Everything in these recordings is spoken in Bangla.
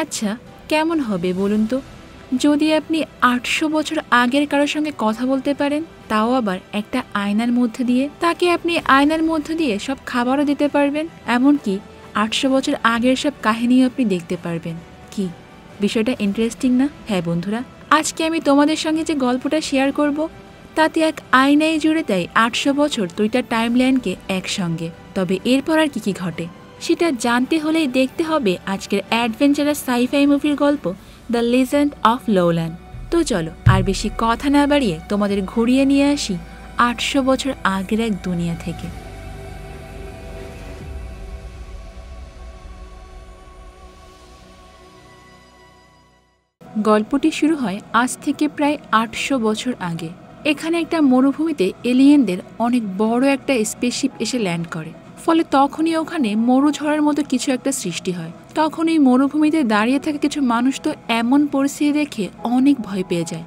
আচ্ছা, কেমন হবে বলুন তো যদি আপনি ৮০০ বছর আগের কারোর সঙ্গে কথা বলতে পারেন, তাও আবার একটা আয়নার মধ্যে দিয়ে। তাকে আপনি আয়নার মধ্যে দিয়ে সব খাবারও দিতে পারবেন, এমনকি ৮০০ বছর আগের সব কাহিনীও আপনি দেখতে পারবেন। কি বিষয়টা ইন্টারেস্টিং না? হ্যাঁ বন্ধুরা, আজকে আমি তোমাদের সঙ্গে যে গল্পটা শেয়ার করব, তাতে এক আয়নায় জুড়ে দেয় ৮০০ বছর দুইটা টাইমলাইনকে একসঙ্গে। তবে এরপর আর কি ঘটে সেটা জানতে হলেই দেখতে হবে আজকের অ্যাডভেঞ্চারাস সাইফাই মুভির গল্প দ্য লিজেন্ড অফ লোল্যান্ড। তো চলো আর বেশি কথা না বাড়িয়ে তোমাদের ঘুরিয়ে নিয়ে আসি ৮০০ বছর আগের এক দুনিয়া থেকে। গল্পটি শুরু হয় আজ থেকে প্রায় ৮০০ বছর আগে। এখানে একটা মরুভূমিতে এলিয়েনদের অনেক বড় একটা স্পেসশিপ এসে ল্যান্ড করে। ফলে তখনই ওখানে মরুঝড়ের মতো কিছু একটা সৃষ্টি হয়। তখন এই মরুভূমিতে দাঁড়িয়ে থাকা কিছু মানুষ তো এমন পরিস্থিতি দেখে অনেক ভয় পেয়ে যায়,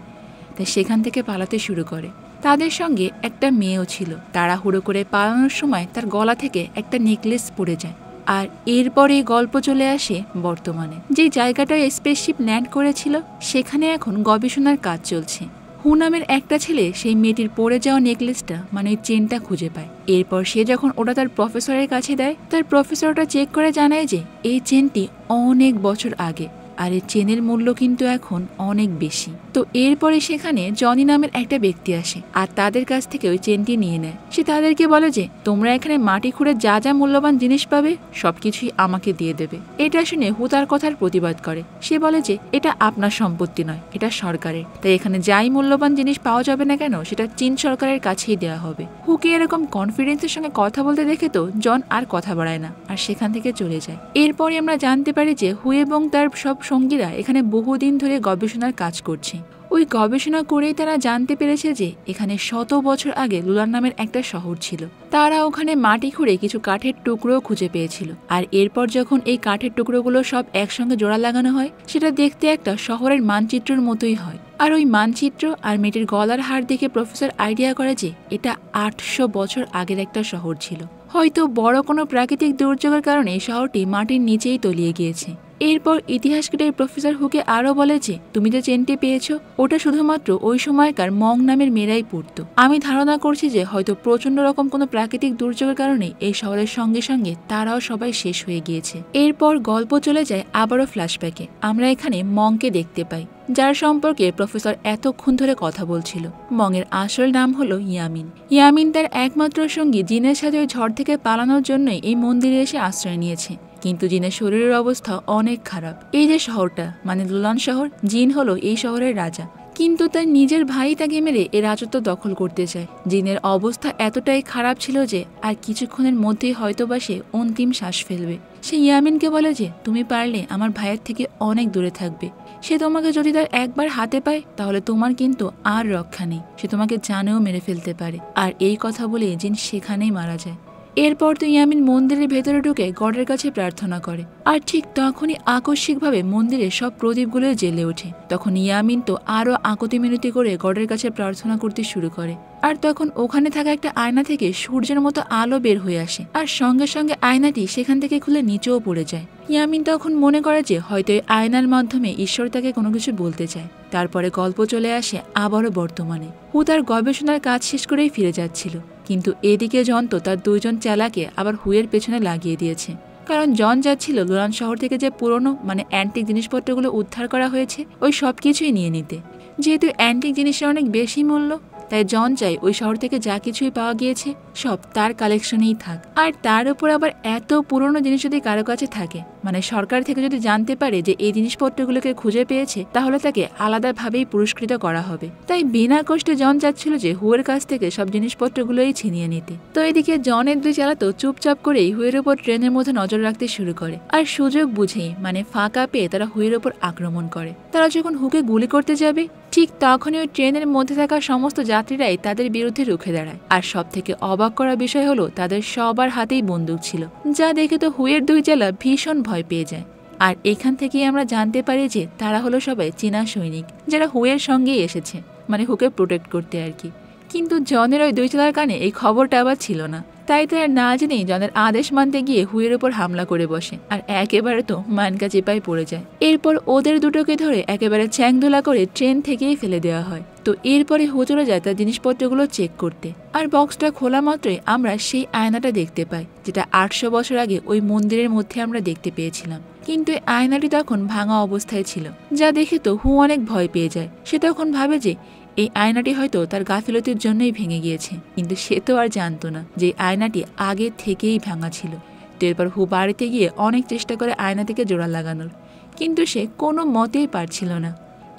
তাই সেখান থেকে পালাতে শুরু করে। তাদের সঙ্গে একটা মেয়েও ছিল। তাড়াহুড়ো করে পালানোর সময় তার গলা থেকে একটা নেকলেস পড়ে যায়। আর এরপরে গল্প চলে আসে বর্তমানে। যে জায়গাটায় স্পেসশিপ ল্যান্ড করেছিল সেখানে এখন গবেষণার কাজ চলছে। হু নামের একটা ছেলে সেই মেয়েটির পড়ে যাওয়া নেকলেসটা মানে চেনটা খুঁজে পায়। এরপর সে যখন ওটা তার প্রফেসরের কাছে দেয়, তার প্রফেসর ওটা চেক করে জানায় যে এই চেনটি অনেক বছর আগে, আর এই চেনের মূল্য কিন্তু এখন অনেক বেশি। তো এরপরে সেখানে জনি নামের একটা ব্যক্তি আসে আর তাদের কাছ থেকে ওই চেনটি নিয়ে নেয়। সে তাদেরকে বলে যে তোমরা এখানে মাটি খুঁড়ে যা যা মূল্যবান জিনিস পাবে সবকিছুই আমাকে দিয়ে দেবে। এটা শুনে হু তার কথার প্রতিবাদ করে। সে বলে যে এটা আপনার সম্পত্তি নয়, এটা সরকারের, তাই এখানে যাই মূল্যবান জিনিস পাওয়া যাবে না কেন সেটা চীন সরকারের কাছেই দেওয়া হবে। হুকে এরকম কনফিডেন্সের সঙ্গে কথা বলতে দেখে তো জন আর কথা বাড়ায় না আর সেখান থেকে চলে যায়। এরপরে আমরা জানতে পারি যে হু এবং তার সব সঙ্গীরা এখানে বহুদিন ধরে গবেষণার কাজ করছে। ওই গবেষণা করেই তারা জানতে পেরেছে যে এখানে ১০০ বছর আগে লুলান নামের একটা শহর ছিল। তারা ওখানে মাটি খুঁড়ে কিছু কাঠের টুকরো খুঁজে পেয়েছিল। আর এরপর যখন এই কাঠের টুকরোগুলো সব একসঙ্গে জোড়া লাগানো হয়, সেটা দেখতে একটা শহরের মানচিত্রের মতোই হয়। আর ওই মানচিত্র আর মেয়েটির গলার হার দেখে প্রফেসর আইডিয়া করে যে এটা ৮০০ বছর আগের একটা শহর ছিল। হয়তো বড় কোনো প্রাকৃতিক দুর্যোগের কারণে এই শহরটি মাটির নিচেই তলিয়ে গিয়েছে। এরপর ইতিহাসকার প্রফেসর হুকে আরো বলে যে তুমি যে চেনটি পেয়েছো ওটা শুধুমাত্র ওই সময়কার মং নামের মেয়েরাই পড়তো। আমি ধারণা করছি যে হয়তো প্রচন্ড রকম কোনো প্রাকৃতিক দুর্যোগের কারণে এই শহরের সঙ্গে সঙ্গে তারাও সবাই শেষ হয়ে গিয়েছে। এরপর গল্প চলে যায় আবারও ফ্ল্যাশব্যাকে। আমরা এখানে মংকে দেখতে পাই, যার সম্পর্কে প্রফেসর এতক্ষণ ধরে কথা বলছিল। মংয়ের আসল নাম হলো ইয়ামিন। ইয়ামিন তার একমাত্র সঙ্গী জিনের সাথে ওই ঝড় থেকে পালানোর জন্যই এই মন্দিরে এসে আশ্রয় নিয়েছে। কিন্তু জিনের শরীরের অবস্থা অনেক খারাপ। এই যে শহরটা মানে লুলান শহর, জিন হলো এই শহরের রাজা, কিন্তু তার নিজের ভাই তাকে মেরে এ রাজত্ব দখল করতে চায়। জিনের অবস্থা এতটাই খারাপ ছিল যে আর কিছুক্ষণের মধ্যেই হয়তোবা সে অন্তিম শ্বাস ফেলবে। সে ইয়ামিনকে বলে যে তুমি পারলে আমার ভাইয়ের থেকে অনেক দূরে থাকবে। সে তোমাকে যদি তার একবার হাতে পায় তাহলে তোমার কিন্তু আর রক্ষা নেই, সে তোমাকে জানেও মেরে ফেলতে পারে। আর এই কথা বলে জিন সেখানেই মারা যায়। এরপর তো ইয়ামিন মন্দিরের ভেতরে ঢুকে গডের কাছে প্রার্থনা করে। আর ঠিক তখনই আকস্মিকভাবে মন্দিরের সব প্রদীপগুলো জ্বেলে ওঠে। তখন ইয়ামিন তো আরো আকুতি মিনতি করে গডের কাছে প্রার্থনা করতে শুরু করে। আর তখন ওখানে থাকা একটা আয়না থেকে সূর্যের মতো আলো বের হয়ে আসে, আর সঙ্গে সঙ্গে আয়নাটি সেখান থেকে খুলে নিচেও পড়ে যায়। ইয়ামিন তখন মনে করে যে হয়তো এই আয়নার মাধ্যমে ঈশ্বর তাকে কোনো কিছু বলতে চায়। তারপরে গল্প চলে আসে আবারও বর্তমানে। হু তার গবেষণার কাজ শেষ করেই ফিরে যাচ্ছিল, কিন্তু এদিকে জন তো তার দুইজন চেলাকে আবার হুয়ের পেছনে লাগিয়ে দিয়েছে। কারণ জন যাচ্ছিল লুলান শহর থেকে যে পুরনো মানে অ্যান্টিক জিনিসপত্রগুলো উদ্ধার করা হয়েছে ওই সব কিছুই নিয়ে নিতে। যেহেতু অ্যান্টিক জিনিসের অনেক বেশি মূল্য, তাই জন চাই ওই শহর থেকে যা কিছুই পাওয়া গিয়েছে সব তার কালেকশনেই থাক। আর তার উপর আবার এত পুরনো জিনিস যদি কারো কাছে থাকে, মানে সরকার থেকে যদি জানতে পারে যে এই জিনিসপত্রগুলোকে খুঁজে পেয়েছে, তাহলে তাকে আলাদাভাবেই পুরস্কৃত করা হবে। তাই বিনা কষ্টে জন চাচ্ছিল যে হুয়ের কাছ থেকে সব জিনিসপত্রগুলোই ছিনিয়ে নিতে। তো এদিকে জনের দুই চালাতো চুপচাপ করেই হুয়ের উপর ট্রেনের মধ্যে নজর রাখতে শুরু করে। আর সুযোগ বুঝেই মানে ফাঁকা পেয়ে তারা হুয়ের উপর আক্রমণ করে। তারা যখন হুকে গুলি করতে যাবে, ঠিক তখনই ওই ট্রেনের মধ্যে থাকা সমস্ত যাত্রীরাই তাদের বিরুদ্ধে রুখে দাঁড়ায়। আর সব থেকে অবাক করা বিষয় হলো তাদের সবার হাতেই বন্দুক ছিল, যা দেখে তো হুয়ের দুই জেলা ভীষণ ভয় পেয়ে যায়। আর এখান থেকেই আমরা জানতে পারি যে তারা হলো সবাই চীনা সৈনিক, যারা হুয়ের সঙ্গেই এসেছে, মানে হুকে প্রোটেক্ট করতে আর কি। কিন্তু জনের ওই দুই জেলার কানে এই খবরটা আবার ছিল না। তাই তারা না জেনেই জনের আদেশ মানতে গিয়ে হুয়ের উপর হামলা করে বসে আর একেবারে তো মানকা চেপায় পড়ে যায়। এরপর ওদের দুটোকে ধরে একেবারে চ্যাংদোলা করে ট্রেন থেকেই ফেলে দেওয়া হয়। তো এরপরে হু চলে যায় তার জিনিসপত্রগুলো চেক করতে, আর বক্সটা খোলা মাত্রই আমরা সেই আয়নাটা দেখতে পাই, যেটা 800 বছর আগে ওই মন্দিরের মধ্যে আমরা দেখতে পেয়েছিলাম। কিন্তু এই আয়নাটি তখন ভাঙা অবস্থায় ছিল, যা দেখে তো হু অনেক ভয় পেয়ে যায়। সে তখন ভাবে যে এই আয়নাটি হয়তো তার গাফিলতির জন্যই ভেঙে গিয়েছে, কিন্তু সে তো আর জানতো না যে আয়নাটি আগে থেকেই ভাঙা ছিল। তো এরপর হু বাড়িতে গিয়ে অনেক চেষ্টা করে আয়না থেকে জোড়া লাগানোর, কিন্তু সে কোনো মতেই পারছিল না।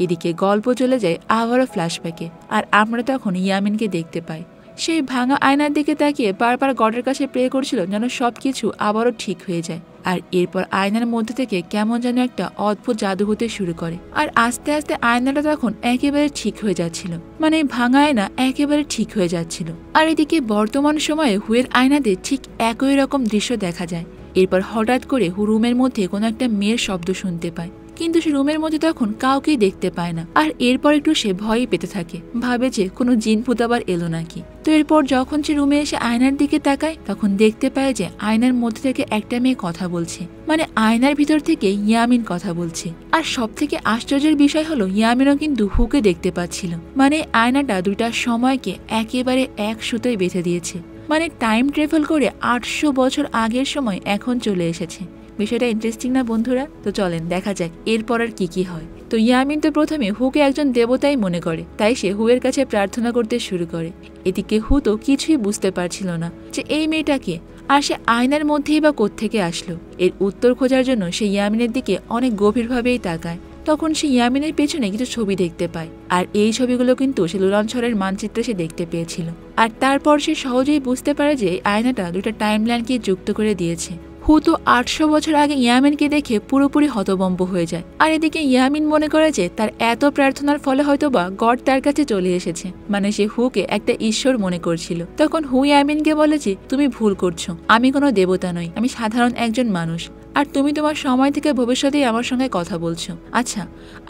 এদিকে গল্প চলে যায় আবারও ফ্ল্যাশব্যাকে, আর আমরা তখন ইয়ামিনকে দেখতে পাই। সেই ভাঙা আয়নার দিকে তাকিয়ে বারবার গডের কাছে প্রে করছিল যেন সবকিছু আবারও ঠিক হয়ে যায়। আর এরপর আয়নার মধ্যে থেকে কেমন যেন একটা অদ্ভুত জাদু হতে শুরু করে, আর আস্তে আস্তে আয়নাটা তখন একেবারে ঠিক হয়ে যাচ্ছিল, মানে ভাঙা আয়না একেবারে ঠিক হয়ে যাচ্ছিল। আর এদিকে বর্তমান সময়ে হুয়ের আয়নাতে ঠিক একই রকম দৃশ্য দেখা যায়। এরপর হঠাৎ করে হু রুমের মধ্যে কোনো একটা মেয়ের শব্দ শুনতে পায়, কিন্তু সে রুমের মধ্যে তখন কাউকেই দেখতে পায় না। আর এরপর একটু সে ভয়ই পেতে থাকে, ভাবে যে কোনো জিন ভূত আবার এলো নাকি। তো এরপর যখন সে রুমে এসে আয়নার দিকে তাকায়, তখন দেখতে পায় যে আয়নার মধ্যে থেকে একটা মেয়ে কথা বলছে, মানে আয়নার ভিতর থেকে ইয়ামিন কথা বলছে। আর সব থেকে আশ্চর্যের বিষয় হলো ইয়ামিনও কিন্তু হুকে দেখতে পাচ্ছিল, মানে আয়নাটা দুইটা সময়কে একেবারে এক সুতোয় বেঁধে দিয়েছে, মানে টাইম ট্রাভেল করে 800 বছর আগের সময় এখন চলে এসেছে। বিষয়টা ইন্টারেস্টিং না বন্ধুরা? তো চলেন দেখা যাক এরপর আর কি হয়। তো ইয়ামিন তো প্রথমে হুকে একজন দেবতাই মনে করে, তাই সে হুয়ের কাছে প্রার্থনা করতে শুরু করে। এদিকে হু তো কিছুই বুঝতে পারছিল না যে এই মেয়েটাকে, আর সে আয়নার মধ্যেই বা কোত্থেকে আসলো। এর উত্তর খোঁজার জন্য সে ইয়ামিনের দিকে অনেক গভীরভাবেই তাকায়। তখন সে ইয়ামিনের পেছনে কিছু ছবি দেখতে পায়, আর এই ছবিগুলো কিন্তু সে লুলানছড়ের মানচিত্রে সে দেখতে পেয়েছিল। আর তারপর সে সহজেই বুঝতে পারে যে আয়নাটা দুটা টাইমলাইনকে যুক্ত করে দিয়েছে। হু তো 800 বছর আগে ইয়ামিনকে দেখে পুরোপুরি হতভম্ব হয়ে যায়। আর এদিকে ইয়ামিন মনে করে যে তার এত প্রার্থনার ফলে হয়তোবা গড তার কাছে চলে এসেছে, মানে সে হুকে একটা ঈশ্বর মনে করছিল। তখন হু ইয়ামিনকে বলে যে তুমি ভুল করছো, আমি কোনো দেবতা নই, আমি সাধারণ একজন মানুষ, আর তুমি তোমার সময় থেকে ভবিষ্যতেই আমার সঙ্গে কথা বলছো। আচ্ছা,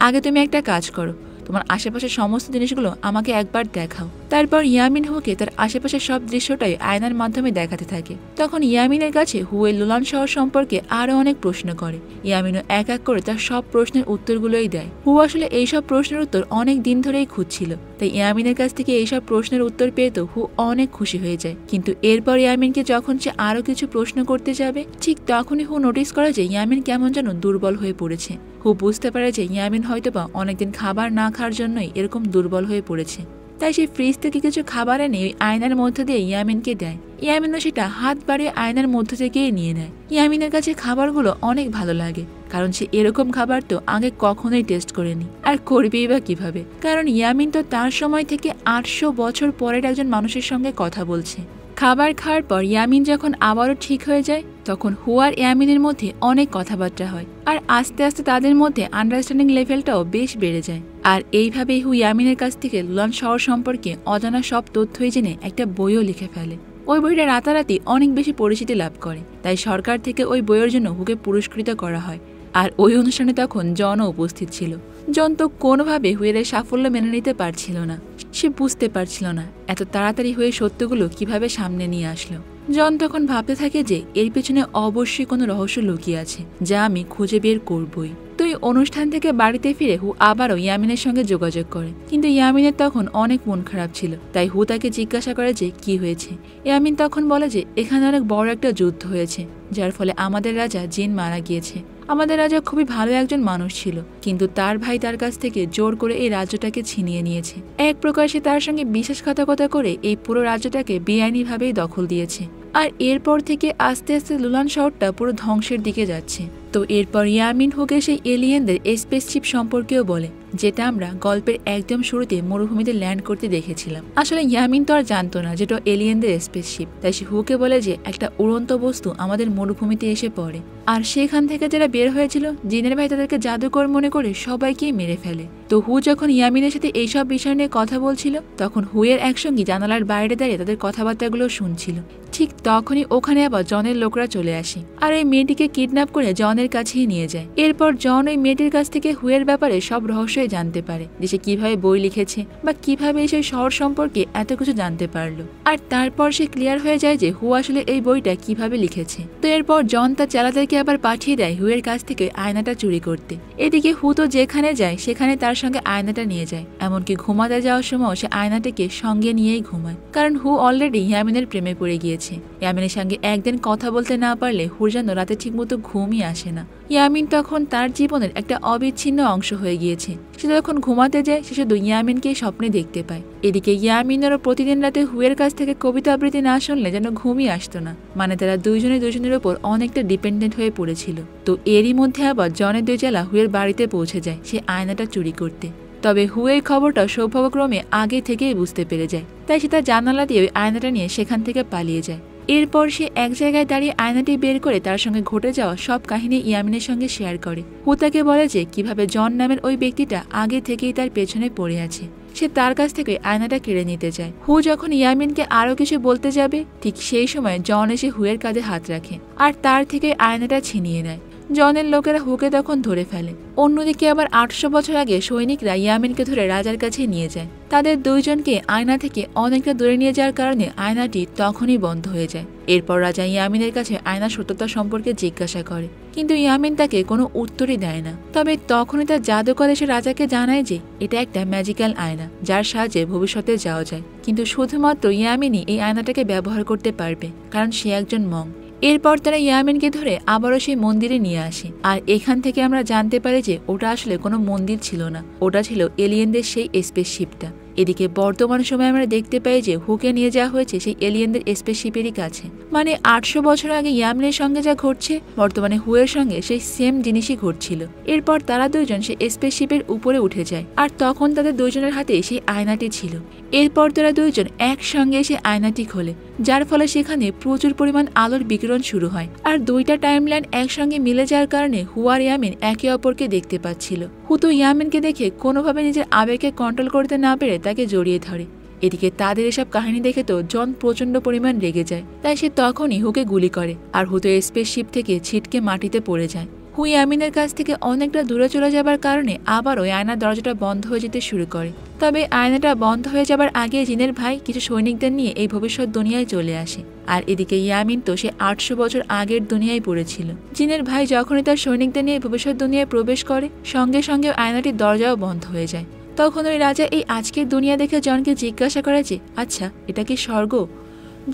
আগে তুমি একটা কাজ করো, তোমার আশেপাশের সমস্ত জিনিসগুলো আমাকে একবার দেখাও। তারপর ইয়ামিন হুকে তার আশেপাশের সব দৃশ্যটাই আয়নার মাধ্যমে দেখাতে থাকে। তখন ইয়ামিনের কাছে হুয়ের লোলান শহর সম্পর্কে আরো অনেক প্রশ্ন করে। ইয়ামিনও এক এক করে তার সব প্রশ্নের উত্তরগুলোই দেয়। হু আসলে এইসব প্রশ্নের উত্তর অনেক দিন ধরেই খুঁজছিল, তাই ইয়ামিনের কাছ থেকে এইসব প্রশ্নের উত্তর পেয়ে তো হু অনেক খুশি হয়ে যায়। কিন্তু এরপর ইয়ামিনকে যখন সে আরো কিছু প্রশ্ন করতে যাবে, ঠিক তখনই হু নোটিস করে যে ইয়ামিন কেমন যেন দুর্বল হয়ে পড়েছে। হু বুঝতে পারে যে ইয়ামিন হয়তোবা অনেকদিন খাবার না খাওয়ার জন্যই এরকম দুর্বল হয়ে পড়েছে। তাই সে ফ্রিজ থেকে কিছু খাবার এনে ওই আয়নার মধ্যে দিয়ে ইয়ামিনকে দেয়। ইয়ামিনও সেটা হাত বাড়িয়ে আয়নার মধ্যে থেকেই নিয়ে নেয়। ইয়ামিনের কাছে খাবারগুলো অনেক ভালো লাগে, কারণ সে এরকম খাবার তো আগে কখনোই টেস্ট করেনি, আর করবেই বা কিভাবে, কারণ ইয়ামিন তো তার সময় থেকে 800 বছর পরের একজন মানুষের সঙ্গে কথা বলছে। খাবার খাওয়ার পর ইয়ামিন যখন আবারও ঠিক হয়ে যায়, তখন হু আর ইয়ামিনের মধ্যে অনেক কথাবার্তা হয়, আর আস্তে আস্তে তাদের মধ্যে আন্ডারস্ট্যান্ডিং লেভেলটাও বেশ বেড়ে যায়। আর এইভাবেই হু ইয়ামিনের কাছ থেকে লুলান শহর সম্পর্কে অজানা সব তথ্যই জেনে একটা বইও লিখে ফেলে। ওই বইটা রাতারাতি অনেক বেশি পরিচিতি লাভ করে, তাই সরকার থেকে ওই বইয়ের জন্য হুকে পুরস্কৃত করা হয়। আর ওই অনুষ্ঠানে তখন জনও উপস্থিত ছিল। জন তো কোনোভাবে হুয়ের সাফল্য মেনে নিতে পারছিল না। সে বুঝতে পারছিল না এত তাড়াতাড়ি হয়ে সত্যগুলো কিভাবে সামনে নিয়ে আসলো। জন তখন ভাবতে থাকে যে এর পেছনে অবশ্যই কোনো রহস্য লুকিয়ে আছে, যা আমি খুঁজে বের করবই। তো এই অনুষ্ঠান থেকে বাড়িতে ফিরে হু আবারও ইয়ামিনের সঙ্গে যোগাযোগ করে, কিন্তু ইয়ামিনের তখন অনেক মন খারাপ ছিল। তাই হু তাকে জিজ্ঞাসা করে যে কি হয়েছে। ইয়ামিন তখন বলে যে এখানে অনেক বড় একটা যুদ্ধ হয়েছে, যার ফলে আমাদের রাজা জিন মারা গিয়েছে। আমাদের রাজা খুবই ভালো একজন মানুষ ছিল, কিন্তু তার ভাই তার কাছ থেকে জোর করে এই রাজ্যটাকে ছিনিয়ে নিয়েছে। এক প্রকার সে তার সঙ্গে বিশ্বাসঘাতকতা করে এই পুরো রাজ্যটাকে বেআইনিভাবেই দখল দিয়েছে। আর এরপর থেকে আস্তে আস্তে লুলান শহরটা পুরো ধ্বংসের দিকে যাচ্ছে। তো এরপর ইয়ামিন হুকে সেই এলিয়েনদের স্পেসশিপ সম্পর্কেও বলে, যেটা আমরা গল্পের একদম শুরুতে মরুভূমিতে ল্যান্ড করতে দেখেছিলাম। আসলে ইয়ামিন তো আর জানতো না যেটা এলিয়েনদের স্পেসশিপ, তাই সে হুকে বলে যে একটা উড়ন্ত বস্তু আমাদের মরুভূমিতে এসে পড়ে, আর সেখান থেকে যারা বের হয়েছিল জিনের ভাই তাদেরকে জাদুকর মনে করে সবাইকেই মেরে ফেলে। তো হু যখন ইয়ামিনের সাথে এইসব বিষয় নিয়ে কথা বলছিল, তখন হুয়ের একসঙ্গে জানালার বাইরে দাঁড়িয়ে তাদের কথাবার্তাগুলো শুনছিল। ঠিক তখনই ওখানে আবার জনের লোকরা চলে আসে, আর এই মেয়েটিকে কিডন্যাপ করে জনের কাছেই নিয়ে যায়। এরপর জন ওই মেয়েটির কাছ থেকে হুয়ের ব্যাপারে সব রহস্য বিষয়ে জানতে পারে, যে সে কিভাবে বই লিখেছে বা কিভাবে সেই শহর সম্পর্কে এত কিছু জানতে পারলো। আর তারপর সে ক্লিয়ার হয়ে যায় যে হু আসলে এই বইটা কিভাবে লিখেছে। তো এরপর জন তার চালাদেরকে আবার পাঠিয়ে দেয় হুয়ের কাছ থেকে আয়নাটা চুরি করতে। এদিকে হু তো যেখানে যায় সেখানে তার সঙ্গে আয়নাটা নিয়ে যায়, এমনকি ঘুমাতে যাওয়ার সময় সে আয়নাটাকে সঙ্গে নিয়েই ঘুমায়, কারণ হু অলরেডি ইয়ামিনের প্রেমে পড়ে গিয়েছে। ইয়ামিনের সঙ্গে একদিন কথা বলতে না পারলে হুর যেন রাতে ঠিকমতো ঘুমই আসে না। ইয়ামিন তখন তার জীবনের একটা অবিচ্ছিন্ন অংশ হয়ে গিয়েছে। সে যখন ঘুমাতে যায় সে শুধু ইয়ামিনকে স্বপ্নে দেখতে পায়। এদিকে ইয়ামিনেরও প্রতিদিন রাতে হুয়ের কাছ থেকে কবিতা আবৃত্তি না শুনলে যেন ঘুমই আসতো না, মানে তারা দুইজনে দুজনের উপর অনেকটা ডিপেন্ডেন্ট হয়ে পড়েছিল। তো এরই মধ্যে আবার জনের দুই চেলা হুয়ের বাড়িতে পৌঁছে যায় সে আয়নাটা চুরি করতে। তবে হুয়ের খবরটা সৌভাগ্যক্রমে আগে থেকেই বুঝতে পেরে যায়, তাই সে তার জানালা দিয়ে ওই আয়নাটা নিয়ে সেখান থেকে পালিয়ে যায়। এরপর সে এক জায়গায় দাঁড়িয়ে আয়নাটি বের করে তার সঙ্গে ঘটে যাওয়া সব কাহিনী ইয়ামিনের সঙ্গে শেয়ার করে। হু তাকে বলে যে কিভাবে জন নামের ওই ব্যক্তিটা আগে থেকেই তার পেছনে পড়ে আছে, সে তার কাছ থেকে আয়নাটা কেড়ে নিতে চায়। হু যখন ইয়ামিনকে আরো কিছু বলতে যাবে ঠিক সেই সময় জন এসে হুয়ের কাঁধে হাত রাখে আর তার থেকে আয়নাটা ছিনিয়ে নেয়। জনের লোকেরা হুকে তখন ধরে ফেলে। অন্যদিকে আবার 800 বছর আগে সৈনিকরা ইয়ামিনকে ধরে রাজার কাছে নিয়ে যায়। তাদের দুইজনকে আয়না থেকে অনেকটা দূরে নিয়ে যাওয়ার কারণে আয়নাটি তখনই বন্ধ হয়ে যায়। এরপর রাজা ইয়ামিনের কাছে আয়নার সত্যতা সম্পর্কে জিজ্ঞাসা করে, কিন্তু ইয়ামিন তাকে কোনো উত্তরই দেয় না। তবে তখনই তার জাদুকর এসে রাজাকে জানায় যে এটা একটা ম্যাজিক্যাল আয়না, যার সাহায্যে ভবিষ্যতে যাওয়া যায়, কিন্তু শুধুমাত্র ইয়ামিনই এই আয়নাটাকে ব্যবহার করতে পারবে, কারণ সে একজন মঙ্ক। এরপর তারা ইয়ামিনকে ধরে আবারও সেই মন্দিরে নিয়ে আসে। আর এখান থেকে আমরা জানতে পারি যে ওটা আসলে কোনো মন্দির ছিল না, ওটা ছিল এলিয়েনদের সেই স্পেসশিপটা। এদিকে বর্তমান সময়ে আমরা দেখতে পাই যে হুকে নিয়ে যাওয়া হয়েছে সেই এলিয়েনদের স্পেসশিপেরই কাছে, মানে 800 বছর আগে ইয়ামিনের সঙ্গে যা ঘটছে বর্তমানে হুয়ের সঙ্গে সেই সেম জিনিসই ঘটছিল। এরপর তারা দুইজন সেই স্পেসশিপের উপরে উঠে যায় আর তখন তাদের দুইজনের হাতে সেই আয়নাটি ছিল। এরপর তারা দুইজন একসঙ্গে সেই আয়নাটি খোলে, যার ফলে সেখানে প্রচুর পরিমাণ আলোর বিকিরণ শুরু হয়। আর দুইটা টাইমলাইন একসঙ্গে মিলে যাওয়ার কারণে হু আর ইয়ামিন একে অপরকে দেখতে পাচ্ছিল। হু তো ইয়ামিনকে দেখে কোনোভাবে নিজের আবেগকে কন্ট্রোল করতে না পেরে তাকে জড়িয়ে ধরে। এদিকে তাদের এসব কাহিনী দেখে তো জন প্রচন্ড পরিমাণ রেগে যায়, তাই সে তখনই হুকে গুলি করে আর হু তো স্পেসশিপ থেকে ছিটকে মাটিতে পড়ে যায়। হু ইয়ামিনের কাছ থেকে অনেকটা দূরে চলে যাবার কারণে আবার ওই আয়নার দরজাটা বন্ধ হয়ে যেতে শুরু করে। তবে আয়নাটা বন্ধ হয়ে যাবার আগে জিনের ভাই কিছু সৈনিকদের নিয়ে এই ভবিষ্যৎ দুনিয়ায় চলে আসে। আর এদিকে ইয়ামিন তো সে 800 বছর আগের দুনিয়ায় পড়েছিল। জিনের ভাই যখনই তার সৈনিকদের নিয়ে ভবিষ্যৎ দুনিয়ায় প্রবেশ করে সঙ্গে সঙ্গে আয়নাটির দরজাও বন্ধ হয়ে যায়। তখন ওই রাজা এই আজকের দুনিয়া দেখে জনকে জিজ্ঞাসা করে যে আচ্ছা এটা কি স্বর্গ?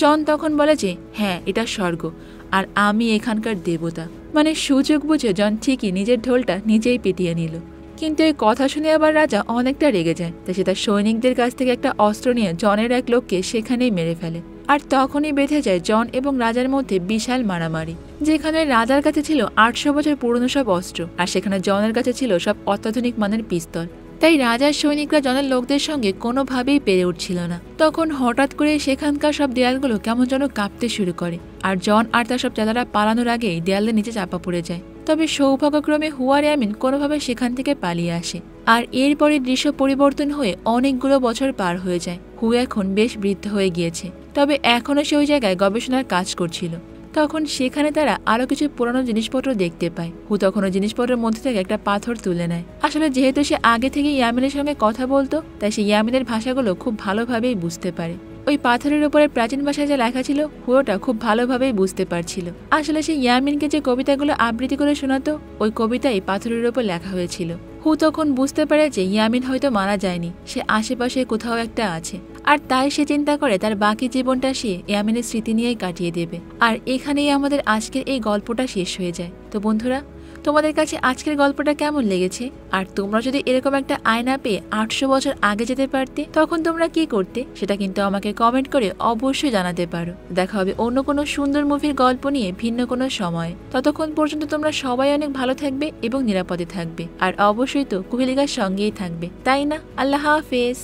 জন তখন বলে যে হ্যাঁ এটা স্বর্গ, আর আমি এখানকার দেবতা। মানে সুযোগ বুঝে জন ঠিকই নিজের ঢোলটা নিজেই পিটিয়ে নিল। কিন্তু এই কথা শুনে আবার রাজা অনেকটা রেগে যায়, তাই সে তার সৈনিকদের কাছ থেকে একটা অস্ত্র নিয়ে জনের এক লোককে সেখানেই মেরে ফেলে। আর তখনই বেঁধে যায় জন এবং রাজার মধ্যে বিশাল মারামারি, যেখানে রাজার কাছে ছিল 800 বছর পুরনো সব অস্ত্র আর সেখানে জনের কাছে ছিল সব অত্যাধুনিক মানের পিস্তল। তাই রাজার সৈনিকরা জনের লোকদের সঙ্গে কোনোভাবেই পেরে উঠছিল না। তখন হঠাৎ করে সেখানকার সব দেয়ালগুলো কেমন যেন কাঁপতে শুরু করে আর জন আর তার সব চালারা পালানোর আগেই দেয়ালের নিচে চাপা পড়ে যায়। তবে সৌভাগ্যক্রমে হু আর ইয়ামিন কোনোভাবে সেখান থেকে পালিয়ে আসে। আর এরপরে দৃশ্য পরিবর্তন হয়ে অনেকগুলো বছর পার হয়ে যায়। হু এখন বেশ বৃদ্ধ হয়ে গিয়েছে, তবে এখনও সে ওই জায়গায় গবেষণার কাজ করছিল। তখন সেখানে তারা আরো কিছু পুরানো জিনিসপত্র দেখতে পায়। হু তখন ওই জিনিসপত্রের মধ্যে থেকে একটা পাথর তুলে নেয়। আসলে যেহেতু সে আগে থেকে ইয়ামিনের সঙ্গে কথা বলতো, তাই সে ইয়ামিনের ভাষাগুলো খুব ভালোভাবেই বুঝতে পারে। ওই পাথরের উপরে প্রাচীন ভাষায় যা লেখা ছিল হুয়োটা খুব ভালোভাবেই বুঝতে পারছিল। আসলে সে ইয়ামিনকে যে কবিতাগুলো আবৃত্তি করে শোনাতো ওই কবিতাই পাথরের উপর লেখা হয়েছিল। হু তখন বুঝতে পারে যে ইয়ামিন হয়তো মারা যায়নি, সে আশেপাশে কোথাও একটা আছে। আর তাই সে চিন্তা করে তার বাকি জীবনটা সে ইয়ামিনের স্মৃতি নিয়েই কাটিয়ে দেবে। আর এখানেই আমাদের আজকের এই গল্পটা শেষ হয়ে যায়। তো বন্ধুরা, তোমাদের কাছে আজকের গল্পটা কেমন লেগেছে? আর তোমরা যদি এরকম একটা আয়না পেয়ে 800 বছর আগে যেতে পারতে তখন তোমরা কি করতে সেটা কিন্তু আমাকে কমেন্ট করে অবশ্যই জানাতে পারো। দেখা হবে অন্য কোনো সুন্দর মুভির গল্প নিয়ে ভিন্ন কোনো সময়। ততক্ষণ পর্যন্ত তোমরা সবাই অনেক ভালো থাকবে এবং নিরাপদে থাকবে। আর অবশ্যই তো কুহেলিকার সঙ্গেই থাকবে, তাই না? আল্লাহ হাফেজ।